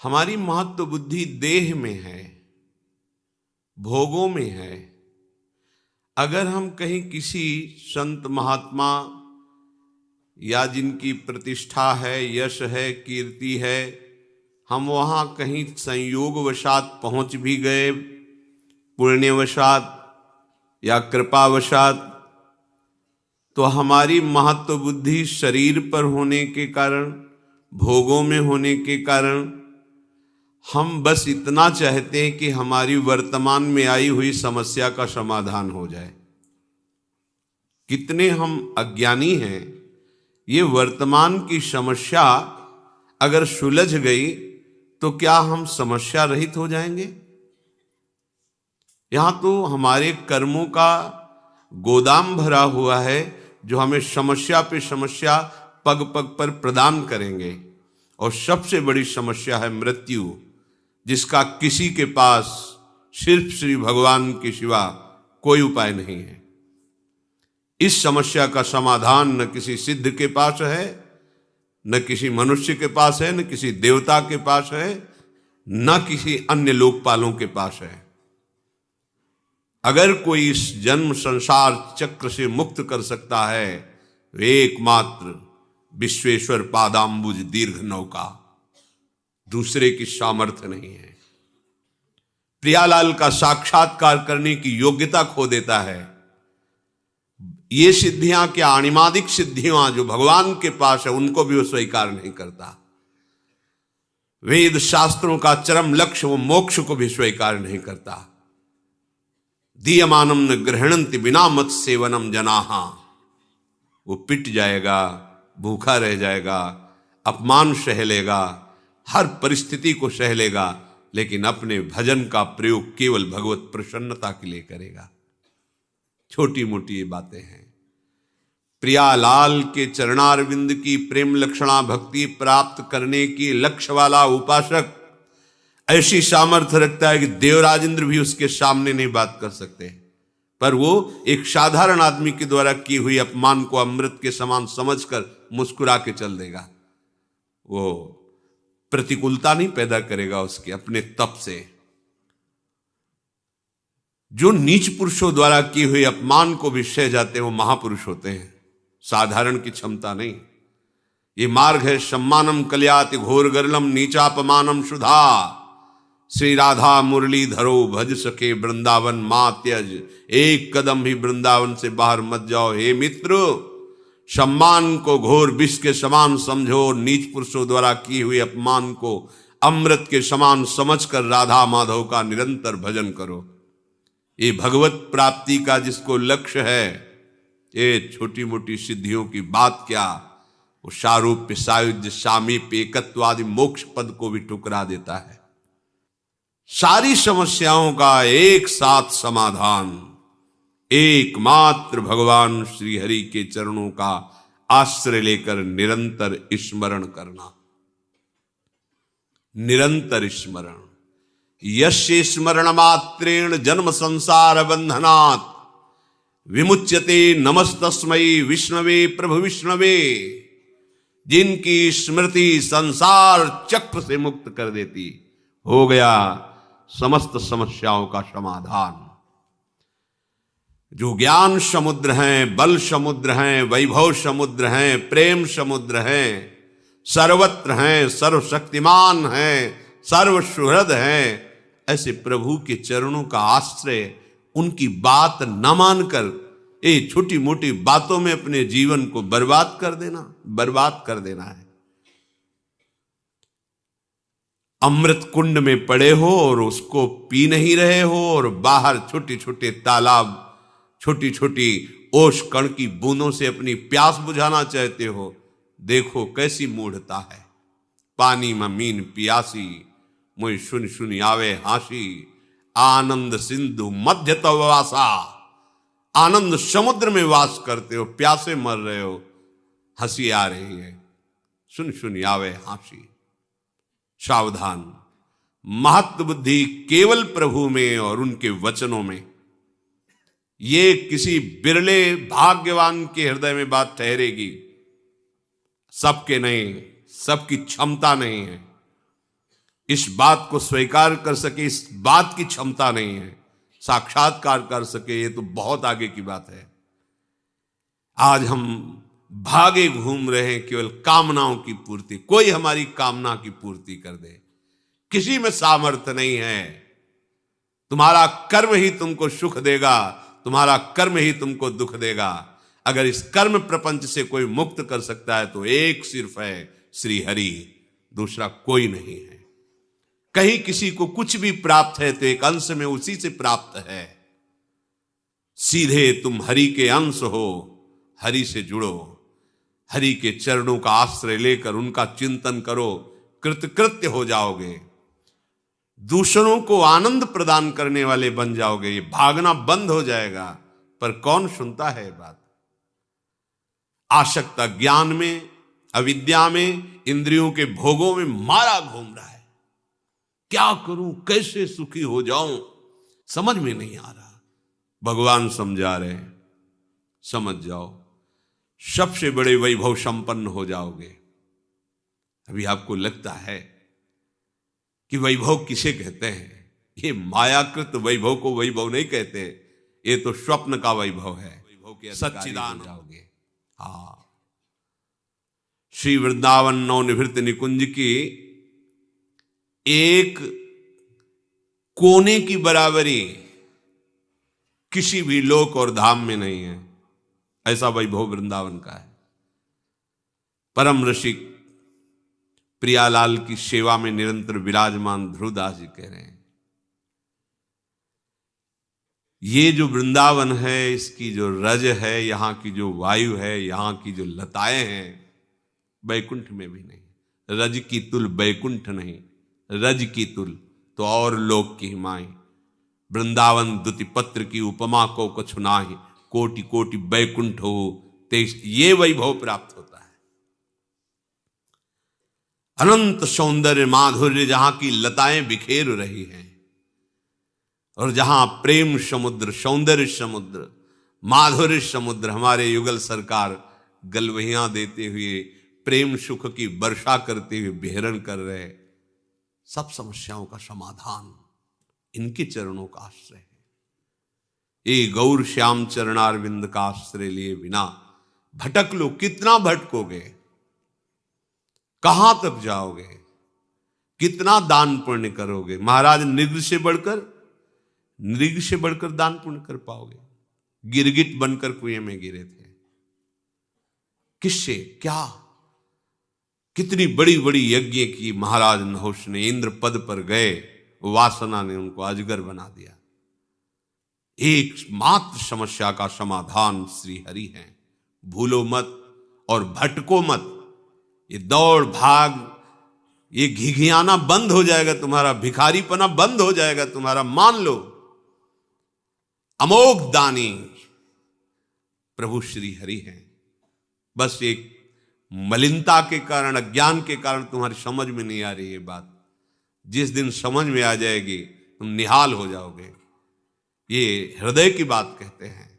हमारी महत्व बुद्धि देह में है, भोगों में है। अगर हम कहीं किसी संत महात्मा या जिनकी प्रतिष्ठा है, यश है, कीर्ति है, हम वहाँ कहीं संयोगवशात पहुँच भी गए, पुण्यवशात या कृपावशात, तो हमारी महत्व बुद्धि शरीर पर होने के कारण, भोगों में होने के कारण, हम बस इतना चाहते हैं कि हमारी वर्तमान में आई हुई समस्या का समाधान हो जाए। कितने हम अज्ञानी हैं। ये वर्तमान की समस्या अगर सुलझ गई तो क्या हम समस्या रहित हो जाएंगे? यहां तो हमारे कर्मों का गोदाम भरा हुआ है जो हमें समस्या पे समस्या पग पग पर प्रदान करेंगे। और सबसे बड़ी समस्या है मृत्यु, जिसका किसी के पास सिर्फ श्री भगवान के सिवा कोई उपाय नहीं है। इस समस्या का समाधान न किसी सिद्ध के पास है, न किसी मनुष्य के पास है, न किसी देवता के पास है, न किसी अन्य लोकपालों के पास है। अगर कोई इस जन्म संसार चक्र से मुक्त कर सकता है, वे एकमात्र विश्वेश्वर पादाम्बुज दीर्घ नौका, दूसरे की सामर्थ्य नहीं है। प्रियालाल का साक्षात्कार करने की योग्यता खो देता है। ये सिद्धियां क्या, अणिमादिक सिद्धियां जो भगवान के पास है, उनको भी वो स्वीकार नहीं करता। वेद शास्त्रों का चरम लक्ष्य, वो मोक्ष को भी स्वीकार नहीं करता। दीयमानम न गृहणंति बिना मत सेवनम जनाहा, वो पिट जाएगा, भूखा रह जाएगा, अपमान सह लेगा, हर परिस्थिति को सह लेगा, लेकिन अपने भजन का प्रयोग केवल भगवत प्रसन्नता के लिए करेगा। छोटी मोटी ये बातें हैं। प्रियालाल के चरणारविंद की प्रेम लक्षणा भक्ति प्राप्त करने की लक्ष्य वाला उपासक ऐसी सामर्थ्य रखता है कि देवराज इंद्र भी उसके सामने नहीं बात कर सकते, पर वो एक साधारण आदमी के द्वारा की हुई अपमान को अमृत के समान समझकर मुस्कुरा के चल देगा। वो प्रतिकूलता नहीं पैदा करेगा उसके अपने तप से। जो नीच पुरुषों द्वारा किए हुए अपमान को भी सह जाते हैं, वो महापुरुष होते हैं, साधारण की क्षमता नहीं। ये मार्ग है सम्मानम कल्याति घोर गरलम नीचापमानम सुधा, श्री राधा मुरली धरो भज सके वृंदावन मां त्यज, एक कदम भी वृंदावन से बाहर मत जाओ। हे मित्र, सम्मान को घोर विष के समान समझो, नीच पुरुषों द्वारा की हुई अपमान को अमृत के समान समझकर राधा माधव का निरंतर भजन करो। ये भगवत प्राप्ति का जिसको लक्ष्य है, ये छोटी मोटी सिद्धियों की बात क्या, वो सारूप्य सायुज्य सामीप्य एकत्वादि मोक्ष पद को भी ठुकरा देता है। सारी समस्याओं का एक साथ समाधान एकमात्र भगवान श्री हरि के चरणों का आश्रय लेकर निरंतर स्मरण करना। निरंतर स्मरण। यस्य स्मरण मात्रेण जन्म संसार बंधनात् विमुच्यते नमस्तस्मै विष्णवे प्रभु विष्णवे। जिनकी स्मृति संसार चक्र से मुक्त कर देती, हो गया समस्त समस्याओं का समाधान। जो ज्ञान समुद्र हैं, बल समुद्र हैं, वैभव समुद्र हैं, प्रेम समुद्र हैं, सर्वत्र हैं, सर्वशक्तिमान हैं, सर्वसुहृद हैं, ऐसे प्रभु के चरणों का आश्रय, उनकी बात न मानकर ये छोटी मोटी बातों में अपने जीवन को बर्बाद कर देना है। अमृत कुंड में पड़े हो और उसको पी नहीं रहे हो, और बाहर छोटे छोटे तालाब, छोटी छोटी ओश कण की बूंदों से अपनी प्यास बुझाना चाहते हो। देखो कैसी मूढ़ता है। पानी में मीन पियासी, मुझ सुन सुन आवे हासी, आनंद सिंधु मध्य तव वासा। आनंद समुद्र में वास करते हो, प्यासे मर रहे हो, हंसी आ रही है, सुन सुन आवे हासी। सावधान। महत्व बुद्धि केवल प्रभु में और उनके वचनों में। ये किसी बिरले भाग्यवान के हृदय में बात ठहरेगी, सबके नहीं, सबकी क्षमता नहीं है। इस बात को स्वीकार कर सके, इस बात की क्षमता नहीं है, साक्षात्कार कर सके, ये तो बहुत आगे की बात है। आज हम भागे घूम रहे हैं केवल कामनाओं की पूर्ति, कोई हमारी कामना की पूर्ति कर दे, किसी में सामर्थ्य नहीं है। तुम्हारा कर्म ही तुमको सुख देगा, तुम्हारा कर्म ही तुमको दुख देगा। अगर इस कर्म प्रपंच से कोई मुक्त कर सकता है तो एक सिर्फ है श्री हरि, दूसरा कोई नहीं है। कहीं किसी को कुछ भी प्राप्त है तो एक अंश में उसी से प्राप्त है। सीधे तुम हरि के अंश हो, हरि से जुड़ो, हरि के चरणों का आश्रय लेकर उनका चिंतन करो, कृतकृत्य हो जाओगे, दूसरों को आनंद प्रदान करने वाले बन जाओगे। ये भागना बंद हो जाएगा। पर कौन सुनता है बात? आसक्ता ज्ञान में, अविद्या में, इंद्रियों के भोगों में मारा घूम रहा है। क्या करूं, कैसे सुखी हो जाऊं, समझ में नहीं आ रहा। भगवान समझा रहे हैं, समझ जाओ, सबसे बड़े वैभव संपन्न हो जाओगे। अभी आपको लगता है कि वैभव किसे कहते हैं? ये मायाकृत वैभव को वैभव नहीं कहते, ये तो स्वप्न का वैभव है। वैभव के सच्चिदानंद हो जाओगे। हाँ, श्री वृंदावन नवनिभृत निकुंज की एक कोने की बराबरी किसी भी लोक और धाम में नहीं है। ऐसा वैभव वृंदावन का है। परम रसिक प्रियालाल की सेवा में निरंतर विराजमान ध्रुवदास जी कह रहे हैं, ये जो वृंदावन है, इसकी जो रज है, यहां की जो वायु है, यहां की जो लताएं हैं, बैकुंठ में भी नहीं। रज की तुल बैकुंठ नहीं, रज की तुल तो और लोक की हिमाई। वृंदावन दुति पत्र की उपमा को कछु नाही, कोटि कोटि बैकुंठ हो तेज। ये वैभव प्राप्त होता है। अनंत सौंदर्य माधुर्य, जहां की लताएं बिखेर रही हैं, और जहां प्रेम समुद्र, सौंदर्य समुद्र, माधुर्य समुद्र, हमारे युगल सरकार गलवहियां देते हुए प्रेम सुख की वर्षा करते हुए विहरण कर रहे। सब समस्याओं का समाधान इनके चरणों का आश्रय है। ये गौर श्याम चरणारविंद का आश्रय लिए बिना भटक लो, कितना भटकोगे, कहां तक जाओगे, कितना दान पुण्य करोगे? महाराज नृग से बढ़कर दान पुण्य कर पाओगे? गिरगिट बनकर कुएं में गिरे थे, किससे क्या? कितनी बड़ी बड़ी यज्ञ की महाराज नहुष ने, इंद्र पद पर गए, वासना ने उनको अजगर बना दिया। एकमात्र समस्या का समाधान श्री हरि है। भूलो मत और भटको मत। ये दौड़ भाग, ये घिघियाना बंद हो जाएगा तुम्हारा, भिखारीपना बंद हो जाएगा तुम्हारा। मान लो अमोघ दानी प्रभु श्री हरि हैं। बस एक मलिनता के कारण, अज्ञान के कारण तुम्हारी समझ में नहीं आ रही है बात। जिस दिन समझ में आ जाएगी तुम निहाल हो जाओगे। ये हृदय की बात कहते हैं।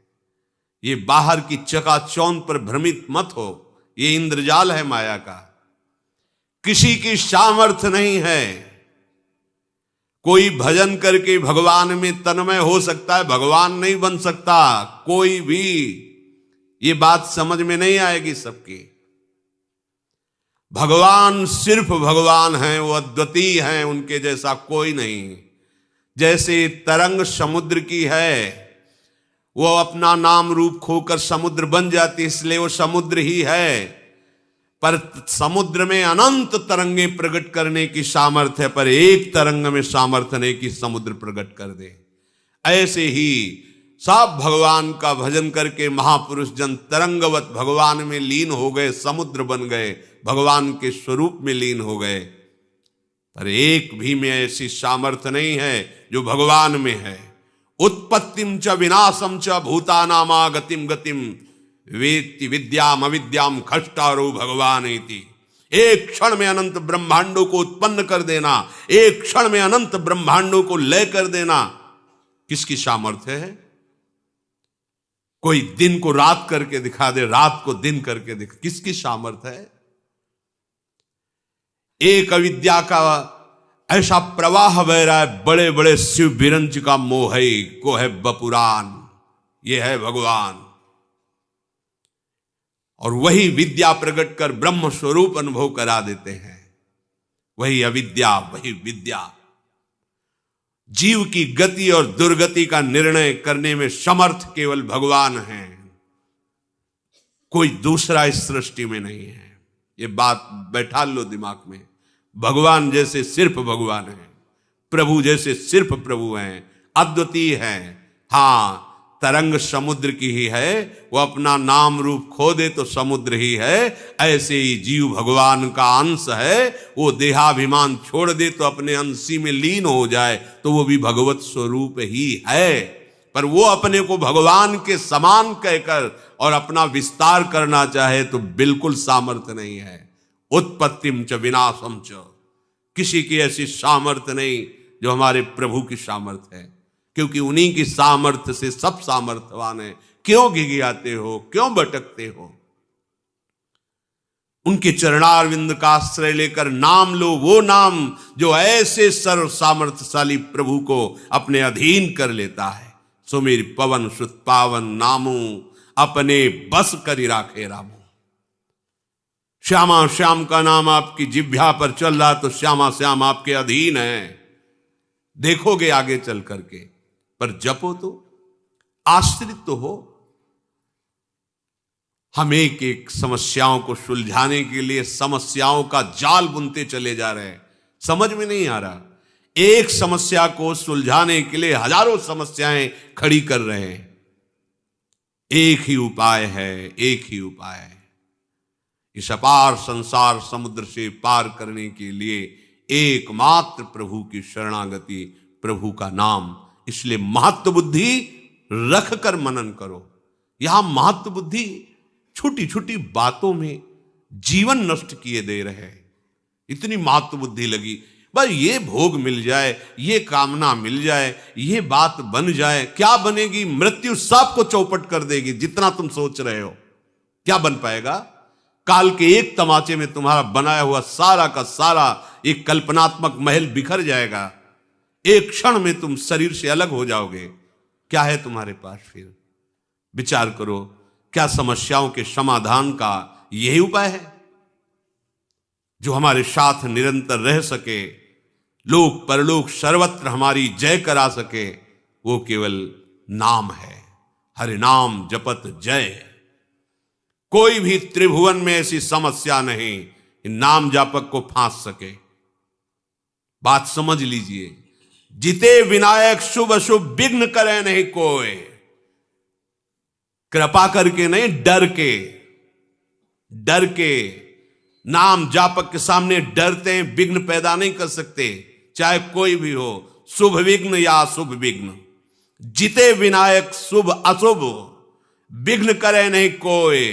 ये बाहर की चकाचौंध पर भ्रमित मत हो, ये इंद्रजाल है माया का। किसी की सामर्थ्य नहीं है। कोई भजन करके भगवान में तन्मय हो सकता है, भगवान नहीं बन सकता कोई भी। ये बात समझ में नहीं आएगी सबकी। भगवान सिर्फ भगवान हैं, वो अद्वितीय हैं, उनके जैसा कोई नहीं। जैसे तरंग समुद्र की है, वो अपना नाम रूप खोकर समुद्र बन जाती, इसलिए वो समुद्र ही है। पर समुद्र में अनंत तरंगे प्रकट करने की सामर्थ्य है, पर एक तरंग में सामर्थ्य नहीं कि समुद्र प्रकट कर दे। ऐसे ही सब भगवान का भजन करके महापुरुष जन तरंगवत भगवान में लीन हो गए, समुद्र बन गए, भगवान के स्वरूप में लीन हो गए। पर एक भी में ऐसी सामर्थ्य नहीं है जो भगवान में है। उत्पत्तिम च विनाशम च भूतानामागतिम गतिम वेत्ति विद्याम अविद्याम खष्टारो भगवान इति। एक क्षण में अनंत ब्रह्मांडों को उत्पन्न कर देना, एक क्षण में अनंत ब्रह्मांडों को लय कर देना, किसकी सामर्थ्य है? कोई दिन को रात करके दिखा दे, रात को दिन करके दिखा, किसकी सामर्थ्य है? एक अविद्या का ऐसा प्रवाह बह रहा है, बड़े बड़े शिव बिरंज का मोह है, को है बपुरान, ये है भगवान। और वही विद्या प्रकट कर ब्रह्म स्वरूप अनुभव करा देते हैं। वही अविद्या, वही विद्या। जीव की गति और दुर्गति का निर्णय करने में समर्थ केवल भगवान हैं, कोई दूसरा इस सृष्टि में नहीं है। ये बात बैठा लो दिमाग में। भगवान जैसे सिर्फ भगवान है, प्रभु जैसे सिर्फ प्रभु हैं, अद्वितीय हैं। हाँ, तरंग समुद्र की ही है, वो अपना नाम रूप खो दे तो समुद्र ही है। ऐसे ही जीव भगवान का अंश है, वो देहाभिमान छोड़ दे तो अपने अंशी में लीन हो जाए तो वो भी भगवत स्वरूप ही है। पर वो अपने को भगवान के समान कहकर और अपना विस्तार करना चाहे तो बिल्कुल सामर्थ्य नहीं है। उत्पत्तिम च विनाशम च, किसी की ऐसी सामर्थ्य नहीं जो हमारे प्रभु की सामर्थ्य है, क्योंकि उन्हीं की सामर्थ्य से सब सामर्थ्यवान है। क्यों गिगियाते हो, क्यों भटकते हो? उनके चरणारविंद का आश्रय लेकर नाम लो, वो नाम जो ऐसे सर्व सामर्थ्यशाली प्रभु को अपने अधीन कर लेता है। सुमिर पवन सुत पावन नामू, अपने बस करी राखे रामू। श्यामा श्याम का नाम आपकी जिह्वा पर चल रहा तो श्यामा श्याम आपके अधीन है, देखोगे आगे चल करके। पर जपो तो, आश्रित तो हो। हम एक एक समस्याओं को सुलझाने के लिए समस्याओं का जाल बुनते चले जा रहे हैं, समझ में नहीं आ रहा। एक समस्या को सुलझाने के लिए हजारों समस्याएं खड़ी कर रहे हैं। एक ही उपाय है, एक ही उपाय है। इस अपार संसार समुद्र से पार करने के लिए एकमात्र प्रभु की शरणागति, प्रभु का नाम। इसलिए महत्व बुद्धि रख कर मनन करो। यहां महत्व बुद्धि छोटी छोटी बातों में जीवन नष्ट किए दे रहे हैं। इतनी महत्व बुद्धि लगी, बस ये भोग मिल जाए, ये कामना मिल जाए, ये बात बन जाए। क्या बनेगी? मृत्यु सबको चौपट कर देगी। जितना तुम सोच रहे हो क्या बन पाएगा? काल के एक तमाचे में तुम्हारा बनाया हुआ सारा का सारा एक कल्पनात्मक महल बिखर जाएगा। एक क्षण में तुम शरीर से अलग हो जाओगे। क्या है तुम्हारे पास फिर? विचार करो, क्या समस्याओं के समाधान का यही उपाय है जो हमारे साथ निरंतर रह सके, लोक परलोक सर्वत्र हमारी जय करा सके? वो केवल नाम है। हरि नाम जपत जय। कोई भी त्रिभुवन में ऐसी समस्या नहीं नाम जापक को फांस सके। बात समझ लीजिए। जिते विनायक शुभ अशुभ विघ्न करे नहीं कोई। कृपा करके नहीं, डर के। डर के नाम जापक के सामने डरते हैं, विघ्न पैदा नहीं कर सकते, चाहे कोई भी हो, शुभ विघ्न या अशुभ विघ्न। जिते विनायक शुभ अशुभ विघ्न करे नहीं कोई।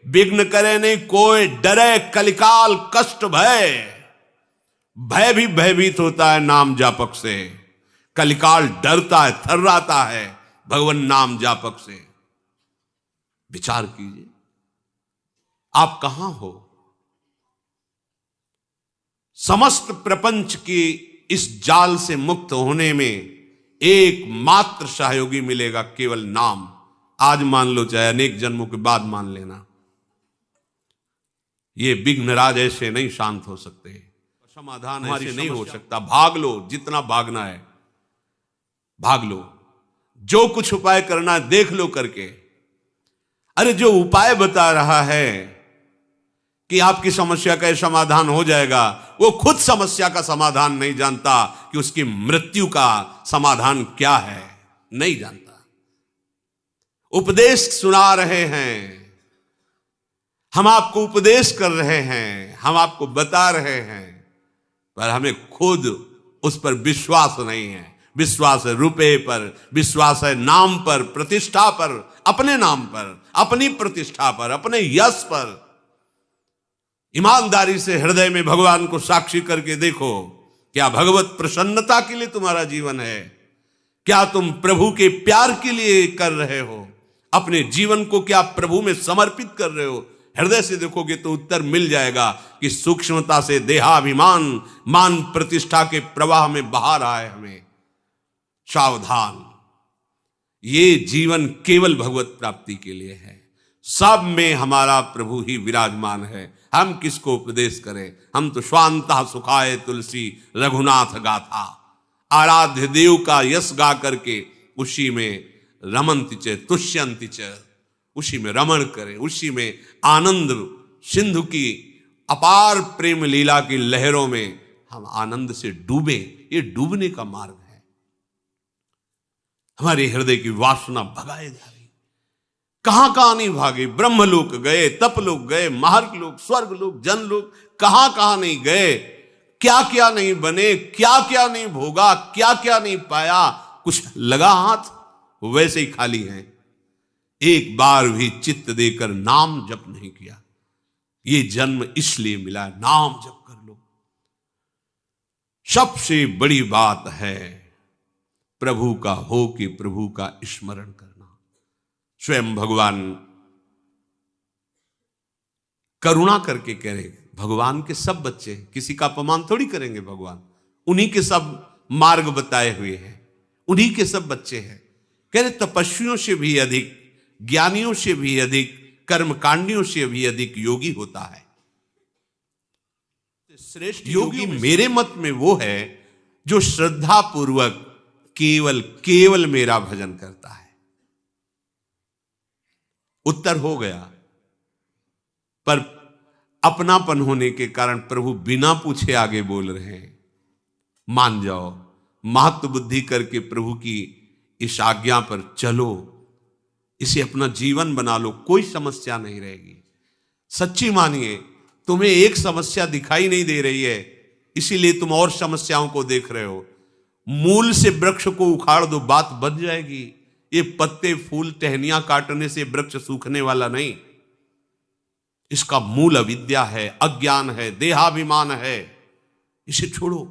विघ्न करे नहीं कोई, डरे कलिकाल कष्ट भय। भय भी भयभीत होता है नाम जापक से। कलिकाल डरता है, थर्राता है भगवान नाम जापक से। विचार कीजिए, आप कहां हो? समस्त प्रपंच की इस जाल से मुक्त होने में एकमात्र सहयोगी मिलेगा, केवल नाम। आज मान लो, चाहे अनेक जन्मों के बाद मान लेना। ये विघ्नराज ऐसे नहीं शांत हो सकते, समाधान ऐसे नहीं हो सकता। भाग लो, जितना भागना है भाग लो। जो कुछ उपाय करना है देख लो करके। अरे जो उपाय बता रहा है कि आपकी समस्या का समाधान हो जाएगा, वो खुद समस्या का समाधान नहीं जानता कि उसकी मृत्यु का समाधान क्या है, नहीं जानता। उपदेश सुना रहे हैं, हम आपको उपदेश कर रहे हैं, हम आपको बता रहे हैं, पर हमें खुद उस पर विश्वास नहीं है। विश्वास है रुपए पर, विश्वास है नाम पर, प्रतिष्ठा पर, अपने नाम पर, अपनी प्रतिष्ठा पर, अपने यश पर। ईमानदारी से हृदय में भगवान को साक्षी करके देखो, क्या भगवत प्रसन्नता के लिए तुम्हारा जीवन है? क्या तुम प्रभु के प्यार के लिए कर रहे हो? अपने जीवन को क्या प्रभु में समर्पित कर रहे हो? हृदय से देखोगे तो उत्तर मिल जाएगा कि सूक्ष्मता से देहाभिमान मान प्रतिष्ठा के प्रवाह में बहा रहा है हमें। सावधान, ये जीवन केवल भगवत प्राप्ति के लिए है। सब में हमारा प्रभु ही विराजमान है। हम किसको उपदेश करें? हम तो स्वांतः सुखाय तुलसी रघुनाथ गाथा, आराध्य देव का यश गा करके उसी में रमन्ति च तुष्यन्ति च, उसी में रमण करें, उसी में आनंद सिंधु की अपार प्रेम लीला की लहरों में हम आनंद से डूबे। ये डूबने का मार्ग है। हमारे हृदय की वासना भगाए जा रही, कहां कहां नहीं भागे। ब्रह्मलोक गए, तपलोक गए, महर्लोक, स्वर्गलोक, जनलोक, कहां कहां नहीं गए, क्या क्या नहीं बने, क्या क्या नहीं भोगा, क्या क्या नहीं पाया। कुछ लगा हाथ वैसे ही खाली हैं। एक बार भी चित्त देकर नाम जप नहीं किया। ये जन्म इसलिए मिला, नाम जप कर लो। सबसे बड़ी बात है प्रभु का हो कि प्रभु का स्मरण करना। स्वयं भगवान करुणा करके कह रहे, भगवान के सब बच्चे, किसी का अपमान थोड़ी करेंगे भगवान, उन्हीं के सब मार्ग बताए हुए हैं, उन्हीं के सब बच्चे हैं। कह रहे तपस्वियों से भी अधिक, ज्ञानियों से भी अधिक, कर्मकांडियों से भी अधिक योगी होता है। श्रेष्ठ योगी मेरे मत में वो है जो श्रद्धा पूर्वक केवल मेरा भजन करता है। उत्तर हो गया, पर अपनापन होने के कारण प्रभु बिना पूछे आगे बोल रहे हैं। मान जाओ, महत्व बुद्धि करके प्रभु की इस आज्ञा पर चलो, इसे अपना जीवन बना लो, कोई समस्या नहीं रहेगी। सच्ची मानिए, तुम्हें एक समस्या दिखाई नहीं दे रही है, इसीलिए तुम और समस्याओं को देख रहे हो। मूल से वृक्ष को उखाड़ दो, बात बन जाएगी। ये पत्ते फूल टहनियां काटने से वृक्ष सूखने वाला नहीं। इसका मूल अविद्या है, अज्ञान है, देहाभिमान है। इसे छोड़ो।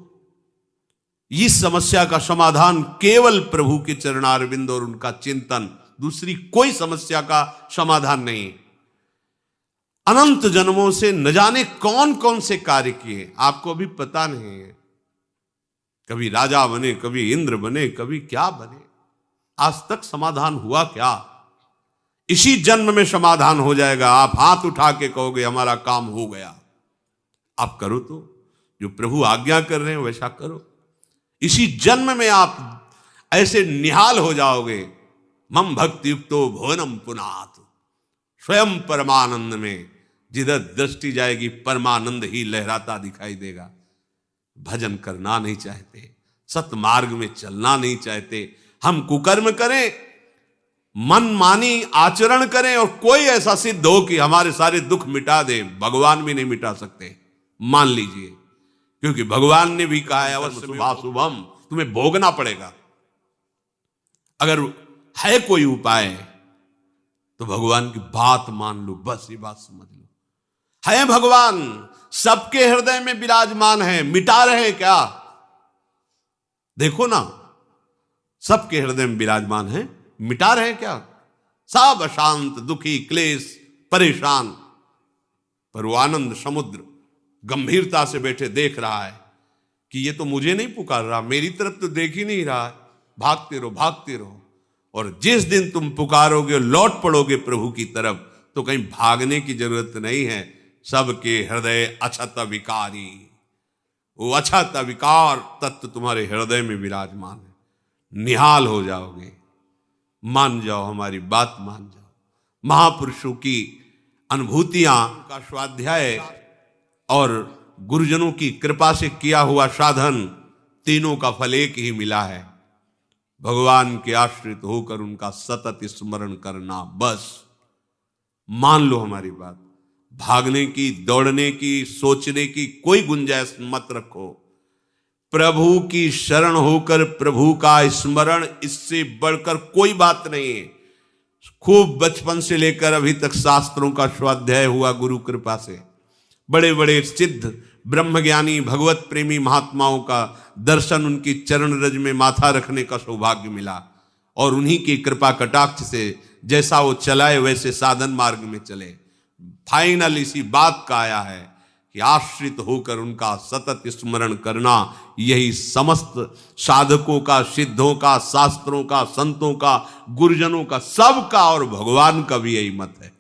इस समस्या का समाधान केवल प्रभु के चरणारविंद और उनका चिंतन, दूसरी कोई समस्या का समाधान नहीं। अनंत जन्मों से न जाने कौन कौन से कार्य किए, आपको अभी पता नहीं है। कभी राजा बने, कभी इंद्र बने, कभी क्या बने, आज तक समाधान हुआ क्या? इसी जन्म में समाधान हो जाएगा। आप हाथ उठा के कहोगे हमारा काम हो गया। आप करो, तो जो प्रभु आज्ञा कर रहे हैं वैसा करो। इसी जन्म में आप ऐसे निहाल हो जाओगे। मम भक्ति युक्तो भुवनम पुनात, स्वयं परमानंद में जिधर दृष्टि जाएगी परमानंद ही लहराता दिखाई देगा। भजन करना नहीं चाहते, सतमार्ग में चलना नहीं चाहते, हम कुकर्म करें, मनमानी आचरण करें और कोई ऐसा सिद्ध हो कि हमारे सारे दुख मिटा दे, भगवान भी नहीं मिटा सकते, मान लीजिए। क्योंकि भगवान ने भी कहा है अवश्य शुभम, तुम्हें भोगना पड़ेगा। अगर है कोई उपाय तो भगवान की बात मान लो, बस ये बात समझ लो। है भगवान, सबके हृदय में विराजमान है, मिटा रहे क्या? देखो ना, सबके हृदय में विराजमान है, मिटा रहे क्या? सब अशांत, दुखी, क्लेश, परेशान, पर वो आनंद समुद्र गंभीरता से बैठे देख रहा है कि ये तो मुझे नहीं पुकार रहा, मेरी तरफ तो देख ही नहीं रहा है। भागते रहो, भागते रहो। और जिस दिन तुम पुकारोगे, लौट पड़ोगे प्रभु की तरफ, तो कहीं भागने की जरूरत नहीं है। सबके हृदय अछत विकारी, वो अछत विकार तत्व तुम्हारे हृदय में विराजमान है। निहाल हो जाओगे। मान जाओ, हमारी बात मान जाओ। महापुरुषों की अनुभूतियां का स्वाध्याय और गुरुजनों की कृपा से किया हुआ साधन, तीनों का फल एक ही मिला है। भगवान के आश्रित होकर उनका सतत स्मरण करना, बस मान लो हमारी बात। भागने की, दौड़ने की, सोचने की कोई गुंजाइश मत रखो। प्रभु की शरण होकर प्रभु का स्मरण, इससे बढ़कर कोई बात नहीं है। खूब बचपन से लेकर अभी तक शास्त्रों का स्वाध्याय हुआ गुरु कृपा से। बड़े बड़े सिद्ध ब्रह्मज्ञानी भगवत प्रेमी महात्माओं का दर्शन, उनकी चरण रज में माथा रखने का सौभाग्य मिला। और उन्हीं की कृपा कटाक्ष से जैसा वो चलाए वैसे साधन मार्ग में चले। फाइनल इसी बात का आया है कि आश्रित होकर उनका सतत स्मरण करना, यही समस्त साधकों का, सिद्धों का, शास्त्रों का, संतों का, गुरुजनों का, सबका और भगवान का भी यही मत है।